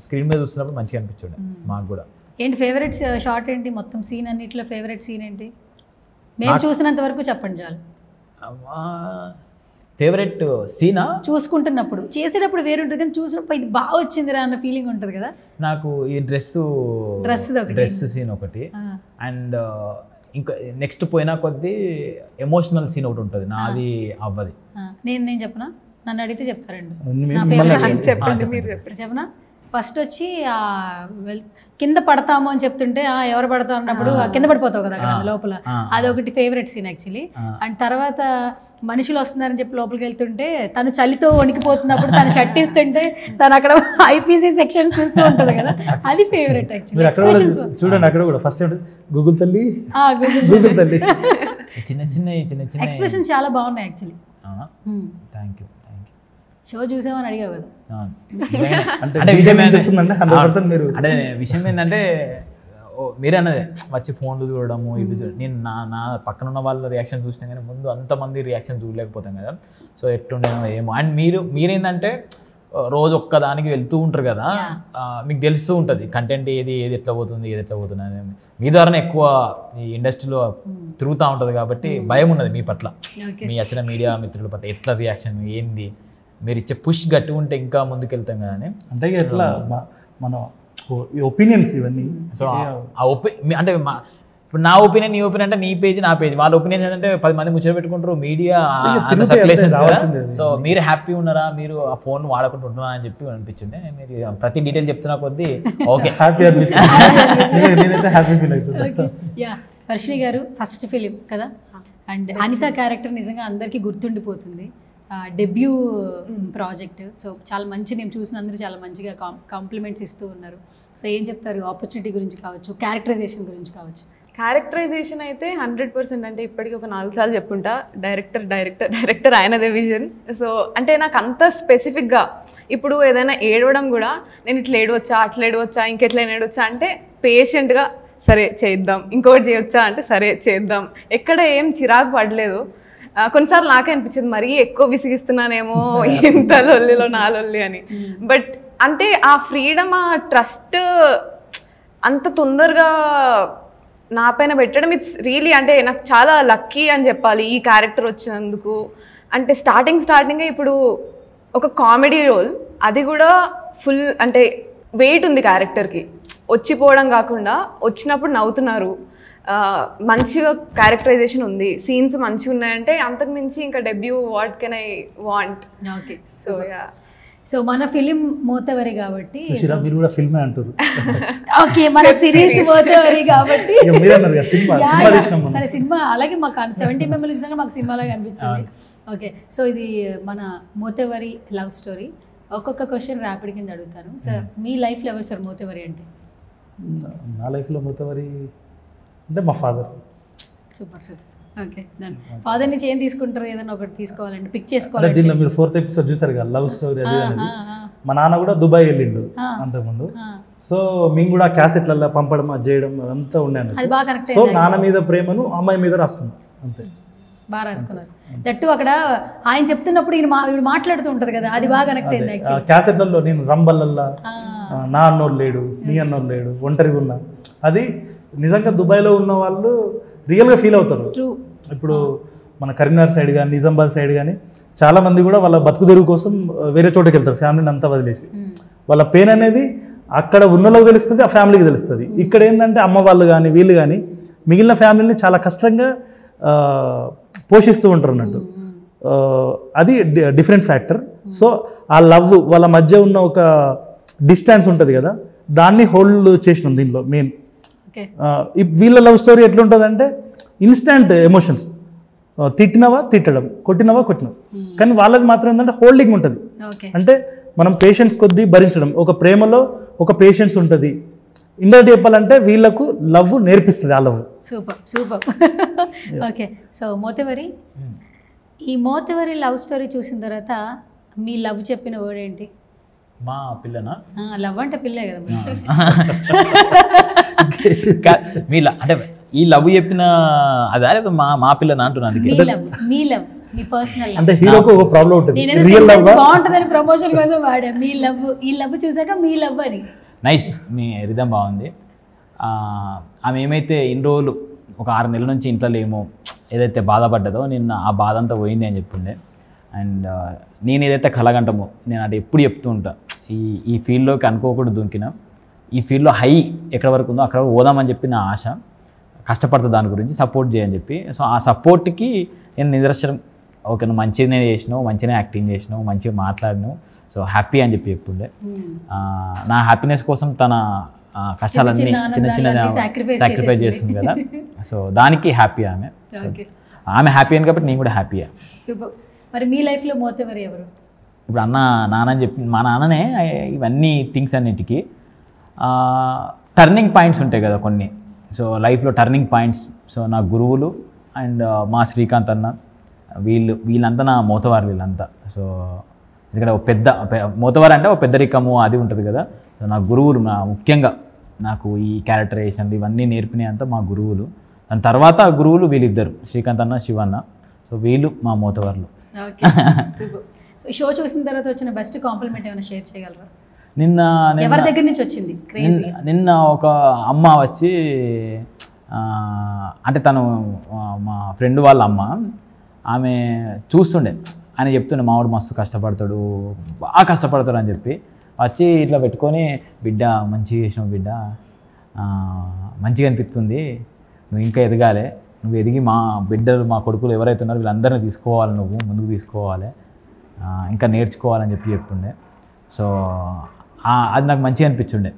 స్క్రీన్ మీద చూస్తున్నప్పుడు మంచిగా అనిపించండి మాకు కూడా. ఏంటి ఫేవరెట్ షార్ట్ ఏంటి? మొత్తం సీన్ అన్నిట్లో ఫేవరెట్ సీన్ ఏంటి? మేము చూసినంత వరకు చెప్పండి చాలు. ఫేవరెట్ సీనా? చూసుకుంటున్నప్పుడు, చేసేటప్పుడు వేరు ఉంటుంది కానీ చూసినప్పుడు ఇది బాగా వచ్చిందిరా అన్న ఫీలింగ్ ఉంటుంది కదా. నాకు ఈ డ్రెస్ సీన్ ఒకటి, అండ్ ఇంకా నెక్స్ట్ పోయినా కొద్దీ ఎమోషనల్ సీన్ ఒకటి ఉంటుంది నాది అవ్వది. నేను చెప్పనా? నన్ను అడిగితే చెప్తారండి. చెప్పనా? ఫస్ట్ వచ్చి కింద పడతాము అని చెప్తుంటే ఎవరు పడతాం అన్నప్పుడు కింద పడిపోతావు కదా అక్కడ లోపల, అదొకటి ఫేవరెట్ సీన్ యాక్చువల్లీ. అండ్ తర్వాత మనుషులు వస్తున్నారని చెప్పి లోపలికి వెళ్తుంటే తను చలితో వణికిపోతున్నప్పుడు తను షర్ట్ ఇస్తుంటే తను అక్కడ ఐపీసీ సెక్షన్స్ చూస్తూ ఉంటుంది కదా, అది ఫేవరెట్ యాక్చువల్లీ. చూడండి అక్కడ కూడా ఫస్ట్ గూగుల్ తల్లి గూగుల్ తల్లి చిన్న చిన్న ఎక్స్ప్రెషన్ చాలా బాగున్నాయి యాక్చువల్లీ. Thank you. షో చూసామని అడిగావు కదా. అంటే విషయం ఏంటంటే మీరే అన్నదే వచ్చి ఫోన్లు చూడడము ఇవి నేను నా పక్కన ఉన్న వాళ్ళ రియాక్షన్ చూసినా కానీ ముందు అంతమంది రియాక్షన్ చూడలేకపోతాం కదా. సో ఎట్టుండేమో ఏమో. అండ్ మీరేంటంటే రోజు ఒక్కదానికి వెళ్తూ ఉంటారు కదా, మీకు తెలుస్తూ ఉంటుంది కంటెంట్ ఏది ఎట్లా పోతుంది అని. మీ ద్వారానే ఎక్కువ ఈ ఇండస్ట్రీలో తిరుగుతూ ఉంటుంది కాబట్టి భయం ఉన్నది మీ పట్ల, మీ వచ్చిన మీడియా మిత్రుల పట్ల ఎట్లా రియాక్షన్ ఏంది, మీరు ఇచ్చే పుష్ గట్టి ఉంటే ఇంకా ముందుకెళ్తాం కదా అని. అంటే ఎట్లా మన ఒపీనియన్స్ ఇవన్నీ. సో అంటే ఇప్పుడు నా ఒపీనియన్ నీ ఒపీనియన్ అంటే నీ పేజ్ నా పేజ్, వాళ్ళ ఒపీనియన్ ఏంటంటే 10 మంది ముచ్చట పెట్టుకుంటారు మీడియా. సో మీరు హ్యాపీ ఉన్నారా, మీరు ఆ ఫోన్ వాడకుండా ఉంటున్నారా అని చెప్పి అనిపించింది. మీరు ప్రతి డీటెయిల్ చెప్తున్నా కొద్దీ ఓకే హ్యాపీ అనిపిస్తుంది. వర్షిణి గారు ఫస్ట్ ఫిలిం కదా, అండ్ అనిత క్యారెక్టర్ నిజంగా అందరికీ గుర్తుండిపోతుంది. Debut project. సో చాలా మంచి, నేను చూసిన అందరూ చాలా మంచిగా కాంప్లిమెంట్స్ ఇస్తూ ఉన్నారు. సో ఏం చెప్తారు ఆపర్చునిటీ గురించి కావచ్చు, క్యారెక్టరైజేషన్ గురించి కావచ్చు? క్యారెక్టరైజేషన్ అయితే 100%. అంటే ఇప్పటికీ ఒక 4 సార్లు చెప్పుంటా, డైరెక్టర్ ఆయనదే విజన్. సో అంటే నాకు అంత స్పెసిఫిక్గా ఇప్పుడు ఏదైనా ఏడవడం కూడా నేను ఇట్లా ఏడవచ్చా ఇంకెట్లా ఏడవచ్చా అంటే పేషెంట్గా సరే చేద్దాం, ఇంకొకటి చేయొచ్చా అంటే సరే చేద్దాం, ఎక్కడ ఏం చిరాకు పడలేదు. కొన్నిసార్లు నాకే అనిపించింది మరీ ఎక్కువ విసిగిస్తున్నానేమో ఎంత లొల్లిలో నా లొల్లి అని. బట్ అంటే ఆ ఫ్రీడమ్, ఆ ట్రస్ట్ అంత తొందరగా నా పైన పెట్టడం ఇట్స్ రియలీ, అంటే నాకు చాలా లక్కీ అని చెప్పాలి ఈ క్యారెక్టర్ వచ్చినందుకు. అంటే స్టార్టింగే ఇప్పుడు ఒక కామెడీ రోల్, అది కూడా ఫుల్ అంటే వెయిట్ ఉంది క్యారెక్టర్కి, వచ్చిపోవడం కాకుండా వచ్చినప్పుడు నవ్వుతున్నారు, మంచిగా క్యారెక్టరైజేషన్ ఉంది, సీన్స్ మంచిగా ఉన్నాయంటే అంతకు మించి ఇంకా debut what can I want. Okay so మన ఫిలిం మోతవరి కాబట్టి మీరు కూడా ఫిల్మే అంటారు. ఓకే మన సిరీస్ మోతవరి కాబట్టి సరే సినిమా అలాగే మాకు 70 మెంబర్లు చూసాక మాకు సినిమాలాగా అనిపించింది. ఓకే సో ఇది మన మోతవరి లవ్ స్టోరీ. ఒక్కొక్క క్వశ్చన్ ర్యాపిడ్ కింద అడుగుతాను. సార్ మీ లైఫ్లో ఎవరు సార్ మోతవరి అంటే? నా లైఫ్లో మోతవరి అంటే మా father. Super. Okay done. Father నుంచి ఏం తీసుకుంటారు? ఏదైనా ఒకటి తీసుకోవాలంటే పిక్ చేసుకోవాలి. దీనిలో మీరు 4th ఎపిసోడ్ చూసారు కదా లవ్ స్టోరీ అది అనేది. మా నాన్న కూడా దుబాయ్ వెళ్ళిండు అంతకుముందు. సో మేము కూడా క్యాసెట్లలో పంపడం అది చేయడం అదంతా ఉన్నాను. సో నాన్న మీద ప్రేమను అమ్మాయి మీద రాసుకున్నాం అంతే. బాగా రాసుకున్నారు. దట్టు అక్కడ ఆయన చెప్తున్నప్పుడు ఈయన మాట్లాడుతూ ఉంటారు కదా, అది బాగా కనెక్ట్ అయింది. క్యాసెట్లలో నేను రంబల్లల్లా నా అన్నోళ్ళు లేడు, నీ అన్నోళ్ళు లేడు, ఒంటరిగా ఉన్నా, అది నిజంగా దుబాయ్లో ఉన్న వాళ్ళు రియల్గా ఫీల్ అవుతారు. ఇప్పుడు మన కరీంనగర్ సైడ్ కానీ నిజామాబాద్ సైడ్ కానీ చాలామంది కూడా వాళ్ళ బతుకు తెరువు కోసం వేరే చోటకి వెళ్తారు, ఫ్యామిలీని అంతా వదిలేసి. వాళ్ళ పెయిన్ అనేది అక్కడ ఉన్నోళ్ళకి తెలుస్తుంది, ఆ ఫ్యామిలీకి తెలుస్తుంది. ఇక్కడ ఏంటంటే అమ్మ వాళ్ళు కానీ వీళ్ళు కానీ మిగిలిన ఫ్యామిలీని చాలా కష్టంగా పోషిస్తూ ఉంటారు అన్నట్టు. అది డిఫరెంట్ ఫ్యాక్టర్. సో ఆ లవ్ వాళ్ళ మధ్య ఉన్న ఒక డిస్టెన్స్ ఉంటుంది కదా, దాన్ని హోల్డ్ చేసినాం దీనిలో మెయిన్. వీళ్ళ లవ్ స్టోరీ ఎట్లుంటుందంటే ఇన్స్టెంట్ ఎమోషన్స్, తిట్టినవా తిట్టడం, కొట్టినవా కొట్టినవా. కానీ వాళ్ళది మాత్రం ఏంటంటే హోల్డింగ్ ఉంటుంది. అంటే మనం పేషెన్స్ కొద్దీ భరించడం. ఒక ప్రేమలో ఒక పేషెన్స్ ఉంటుంది. ఇండైరెక్ట్ చెప్పాలంటే వీళ్ళకు లవ్ నేర్పిస్తుంది ఆ లవ్. సూపర్. ఓకే సో మోతవరి, ఈ మోతవరి లవ్ స్టోరీ చూసిన తర్వాత మీ లవ్ చెప్పిన వర్డ్ ఏంటి? మా పిల్లనా? లవ్ అంటే పిల్లే కదా. అంటే ఈ లవ్ చెప్పిన అదే మా పిల్లనా అంటున్నాను. మీ లవ్ మీ పర్సనల్ అంటే హీరోకు ఒక ప్రాబ్లం ఉంటుంది, రియల్ లవ్ బాగుంటుందని ప్రమోషన్ కోసం వాడా. మీ లవ్, ఈ లవ్ చూసాక మీ లవ్ అని. నైస్, మీ రిధం బాగుంది. ఆమె ఏమైతే ఇన్ని రోజులు ఒక 6 నెలల నుంచి ఇంట్లో లేమో ఏదైతే బాధపడ్డదో నిన్న ఆ బాధ అంతా పోయింది అని చెప్పిండే. అండ్ నేను ఏదైతే కలగంటమో నేను అంటే ఎప్పుడు చెప్తూ ఉంటా, ఈ ఫీల్డ్లోకి అనుకోకూడదు దుంకిన, ఈ ఫీల్డ్లో హై ఎక్కడ వరకు ఉందో అక్కడ పోదామని చెప్పి నా ఆశ. కష్టపడుతుంది దాని గురించి, సపోర్ట్ చేయని చెప్పి. సో ఆ సపోర్ట్కి నేను నిదర్శనం ఓకే నువ్వు మంచిగానే చేసినావు, మంచిగానే యాక్టింగ్ చేసినావు, మంచిగా మాట్లాడినావు, సో హ్యాపీ అని చెప్పి చెప్తుండే. నా హ్యాపీనెస్ కోసం తన కష్టాలన్నీ చిన్న చిన్న సాక్రిఫైస్ చేస్తుంది కదా, సో దానికి హ్యాపీ ఆమె. ఆమె హ్యాపీ అని కాబట్టి నేను కూడా హ్యాపీయే. మరి మీ లైఫ్లో మోతెవరు ఎవరు? ఇప్పుడు నాన్న అని చెప్పి మా నాన్ననే ఇవన్నీ థింగ్స్ అన్నిటికీ టర్నింగ్ పాయింట్స్ ఉంటాయి కదా కొన్ని. సో లైఫ్లో టర్నింగ్ పాయింట్స్, సో నా గురువులు అండ్ మా శ్రీకాంత్ అన్న వీళ్ళంతా నా మోతవారు వీళ్ళంతా. సో ఇక్కడ ఒక పెద్ద మోతవారు అంటే ఒక పెద్దరికము అది ఉంటుంది కదా. సో నా గురువులు ముఖ్యంగా నాకు ఈ క్యారెక్టరైజేషన్ ఇవన్నీ నేర్పినాయంతా మా గురువులు. దాని తర్వాత గురువులు వీళ్ళిద్దరు శ్రీకాంత్ అన్న శివన్న. సో వీళ్ళు మా మోతవార్లు. సో షో చూసిన తర్వాత వచ్చిన బెస్ట్ కాంప్లిమెంట్ ఏమైనా షేర్ చేయగలరా? ఎవరి దగ్గర నుంచి వచ్చింది? నిన్న ఒక అమ్మ వచ్చి అంటే తను మా ఫ్రెండ్ వాళ్ళ అమ్మ, ఆమె చూస్తుండే ఆయన చెప్తుండే మావాడు మస్తు కష్టపడతాడు, బాగా కష్టపడతాడు అని చెప్పి వచ్చి ఇట్లా పెట్టుకొని, బిడ్డ మంచిగా చేసినావు బిడ్డ, మంచిగా అనిపిస్తుంది, నువ్వు ఇంకా ఎదగాలి, నువ్వు ఎదిగి మా బిడ్డలు మా కొడుకులు ఎవరైతే ఉన్నారో వీళ్ళందరినీ తీసుకోవాలి, నువ్వు ముందుకు తీసుకోవాలి, ఇంకా నేర్చుకోవాలని చెప్పి చెప్తుండే. సో అది నాకు మంచిగా అనిపించుండే.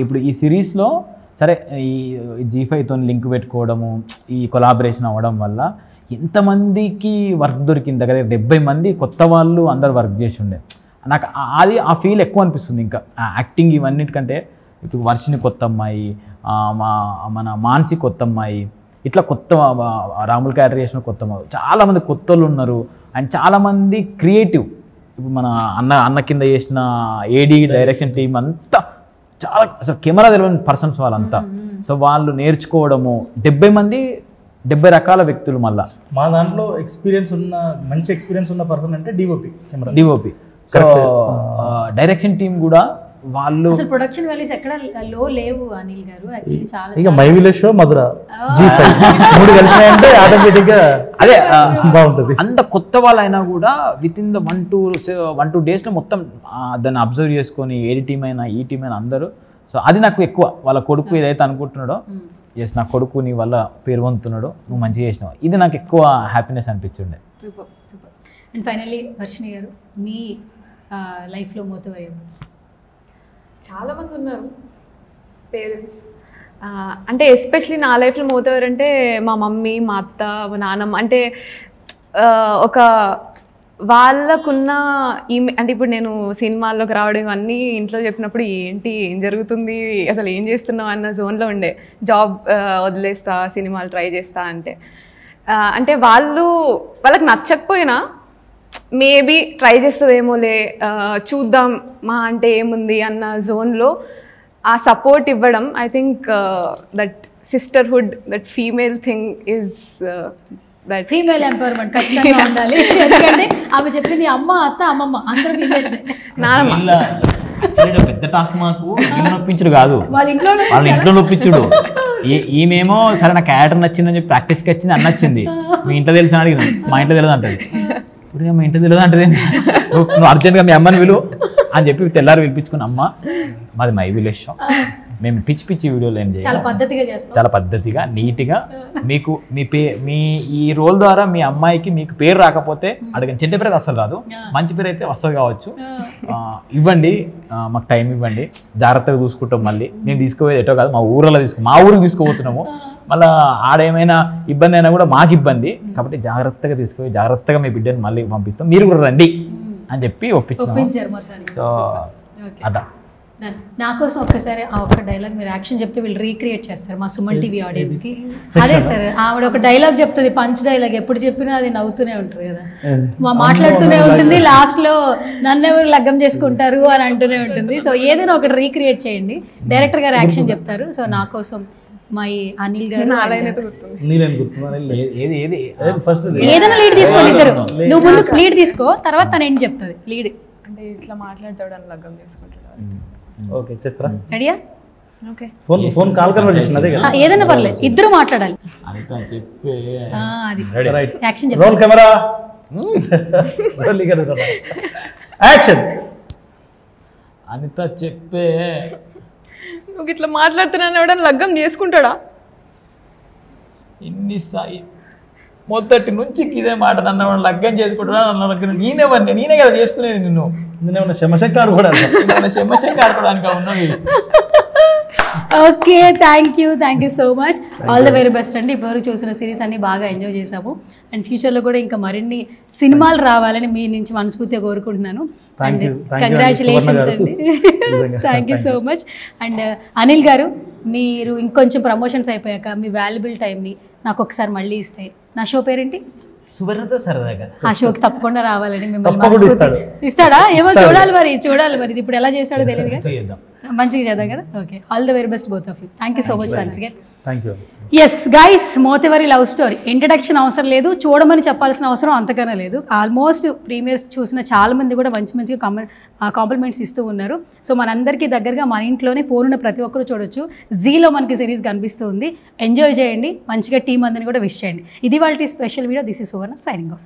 ఇప్పుడు ఈ సిరీస్లో సరే ఈ G5తో లింక్ పెట్టుకోవడము, ఈ కొలాబరేషన్ అవ్వడం వల్ల ఎంతమందికి వర్క్ దొరికింది. దగ్గర 70 మంది కొత్త వాళ్ళు అందరు వర్క్ చేసి ఉండే. నాకు అది ఆ ఫీల్ ఎక్కువ అనిపిస్తుంది. ఇంకా యాక్టింగ్ ఇవన్నిటికంటే ఇప్పుడు వర్షిని కొత్త అమ్మాయి, మన మానసి కొత్త అమ్మాయి, ఇట్లా కొత్త రాముల క్యారెక్టర్ చేసిన కొత్త అమ్మాయి, చాలామంది కొత్త వాళ్ళు ఉన్నారు. అండ్ చాలామంది క్రియేటివ్, ఇప్పుడు మన అన్న కింద చేసిన ఏడీ డైరెక్షన్ టీం అంతా చాలా అసలు కెమెరా తెలియని పర్సన్స్ వాళ్ళంతా. సో వాళ్ళు నేర్చుకోవడము 70 మంది 70 రకాల వ్యక్తులు. మళ్ళీ మా దాంట్లో మంచి ఎక్స్పీరియన్స్ ఉన్న పర్సన్ అంటే డిఓపి. సో డైరెక్షన్ టీం కూడా వాళ్ళు ప్రొడక్షన్ వాల్యూస్ ఎక్కడ లో లేవు అనిల్ గారు. చాలా ఇక my village show Mathura G5 మూడు కలిసినాయంటే ఆటోమేటిక్ గా అదే బాగుంటుంది. అంత కొత్త వాళ్ళు అయినా కూడా విత్ ఇన్ ద 1-2 డేస్లో మొత్తం దాన్ని అబ్జర్వ్ చేసుకొని ఏడి టీం అయినా ఈ టీం అయినా అందరూ. సో అది నాకు ఎక్కువ, వాళ్ళ కొడుకు ఏదైతే అనుకుంటున్నాడో, ఎస్ నా కొడుకు నీ వల్ల పేరు పొందుతున్నాడు, నువ్వు మంచిగా చేసినావు, ఇది నాకు ఎక్కువ హ్యాపీనెస్ అనిపించిండే. అండ్ ఫైనల్లీ వర్షిని గారు, మీ లైఫ్లో మోతవారు ఎవరు? చాలామంది ఉన్నారు పేరెంట్స్. అంటే ఎస్పెషలీ నా లైఫ్లో మోతవారంటే మా మమ్మీ, మా అత్త, మా నాన్నమ్మ. అంటే ఒక వాళ్ళకున్న అంటే ఇప్పుడు నేను సినిమాల్లోకి రావడం ఇవన్నీ ఇంట్లో చెప్పినప్పుడు ఏం జరుగుతుంది, అసలు ఏం చేస్తున్నావు అన్న జోన్లో ఉండే. జాబ్ వదిలేస్తా, సినిమాలు ట్రై చేస్తా అంటే వాళ్ళకి నచ్చకపోయినా మేబీ ట్రై చేస్తుందేమోలే, చూద్దాం మా అంటే ఏముంది అన్న జోన్లో ఆ సపోర్ట్ ఇవ్వడం, I think that sisterhood, that female thing is that female empowerment ఖచ్చితంగా ఉండాలి. ఎందుకంటే ఆమె చెప్పింది అమ్మ, అత్త, అమ్మమ్మ అందరూ ఫీమేల్. పెద్ద టాస్క్ మాకు నొప్పించుడు కాదు, వాళ్ళ ఇంట్లో నొప్పించుడు. ఈమెమో సరే నా క్యారెక్టర్ నచ్చిందని చెప్పి ప్రాక్టీస్కి వచ్చింది, అన్న వచ్చింది, మీ ఇంట్లో తెలిసి అడిగిన, మా ఇంట్లో తెలియదు అంటది. ఇప్పుడు మా ఇంట్లో తెలియదు అంటే నువ్వు అర్జెంట్గా మీ అమ్మని విలువ అని చెప్పి తెల్లారి పిలిపించుకుని, అమ్మ మాది మై విలేజ్ షో, మేము పిచ్చి వీడియోలు ఏం చేయాలి, చాలా పద్ధతిగా నీట్గా మీకు మీ ఈ రోల్ ద్వారా మీ అమ్మాయికి మీకు పేరు రాకపోతే అడగండి, చెడ్డ పేరు అయితే అస్సలు రాదు, మంచి పేరు అయితే వస్తుంది కావచ్చు, ఇవ్వండి, మాకు టైం ఇవ్వండి, జాగ్రత్తగా చూసుకుంటాం. మళ్ళీ మేము తీసుకుపోయేది ఎటో కాదు, మా ఊరికి తీసుకుపోతున్నాము, మళ్ళీ ఆడేమైనా ఇబ్బంది అయినా కూడా మాకు ఇబ్బంది, కాబట్టి జాగ్రత్తగా తీసుకుపోయి జాగ్రత్తగా మీ బిడ్డని మళ్ళీ పంపిస్తాం, మీరు కూడా రండి అని చెప్పి ఒప్పించారు. సో అదా నా కోసం ఒక్కసారి ఆ ఒక్క డైలాగ్ మీరు యాక్షన్ చెప్తే వీళ్ళు రీక్రియేట్ చేస్తారు మా సుమన్ టీవీ ఆడియన్స్కి. అదే సార్, ఆవిడ ఒక డైలాగ్ చెప్తుంది, పంచ్ డైలాగ్, ఎప్పుడు చెప్పినా అది నవ్వుతూనే ఉంటుంది కదా, మాట్లాడుతూనే ఉంటుంది, లాస్ట్లో నన్నెవరు లగ్గం చేసుకుంటారు అని అంటూనే ఉంటుంది. సో ఏదైనా ఒకటి రీక్రియేట్ చేయండి, డైరెక్టర్ గారు యాక్షన్ చెప్తారు. సో నా కోసం మా అనిల్ గారు ఏదైనా లీడ్ తీసుకోండి ఇద్దరు, నువ్వు ముందు లీడ్ తీసుకో, తర్వాత తను ఏంటి చెప్తుంది లీడ్. అంటే ఇట్లా మాట్లాడతాడు అని లగ్గం చేసుకుంటాడు. ఓకే చేస్తారా? రెడీయా? ఓకే, ఫోన్ కాల్ కన్వర్సేషన్ అదే కదా, ఏదైనా పర్లేదు, ఇద్దరు మాట్లాడాలి. Ready right action roll camera action. Anitha చెప్పే, నువ్వు ఇట్లా మాట్లాడుతున్నాను ఎవడని లగ్గం చేసుకుంటాడా? మొత్తటి నుంచి ఇదే మాట నన్ను లగ్గం చేసుకుంటున్నా నేనే కదా చేసుకునేది నిన్ను నేనేమన్నా శమశంక ఆడుకోవడానికి శమశంక ఆడుకోవడానికి ఉన్నది. Okay, thank you so much. All the very best అండి. ఇప్పటివరకు చూసిన సిరీస్ అన్ని బాగా ఎంజాయ్ చేసాము. అండ్ ఫ్యూచర్లో కూడా ఇంకా మరిన్ని సినిమాలు రావాలని మీ నుంచి మనస్ఫూర్తిగా కోరుకుంటున్నాను. అండ్ కంగ్రాచులేషన్స్ అండి. Thank you so much. And Anil గారు, మీరు ఇంకొంచెం ప్రమోషన్స్ అయిపోయాక మీ వాల్యుబుల్ టైంని నాకు ఒకసారి మళ్ళీ ఇస్తే, నా షో పేరేంటి? సువర్ణతో సరదాగా. ఆ షోకి తప్పకుండా రావాలని మిమ్మల్ని ఇస్తాడా ఏమో చూడాలి మరి ఇప్పుడు ఎలా చేస్తాడో తెలియదు. మంచిగా చేద్దాం కదా. Okay, all the very best both of you. Thank you so much once again. Thank you. Yes guys, Mothevari love story introduction అవసరం లేదు, చూడమని చెప్పాల్సిన అవసరం అంతకన్నా లేదు. ఆల్మోస్ట్ ప్రీమియర్స్ చూసిన చాలా మంది కూడా మంచిగా కాంప్లిమెంట్స్ ఇస్తూ ఉన్నారు. సో మనందరికీ దగ్గరగా మన ఇంట్లోనే ఫోన్ ఉన్న ప్రతి ఒక్కరు చూడొచ్చు. జీలో మనకి సిరీస్ కనిపిస్తూ ఉంది. ఎంజాయ్ చేయండి, మంచిగా టీం అందరిని కూడా విష్ చేయండి. ఇది వాళ్ళ special video. This is Suvarna signing off.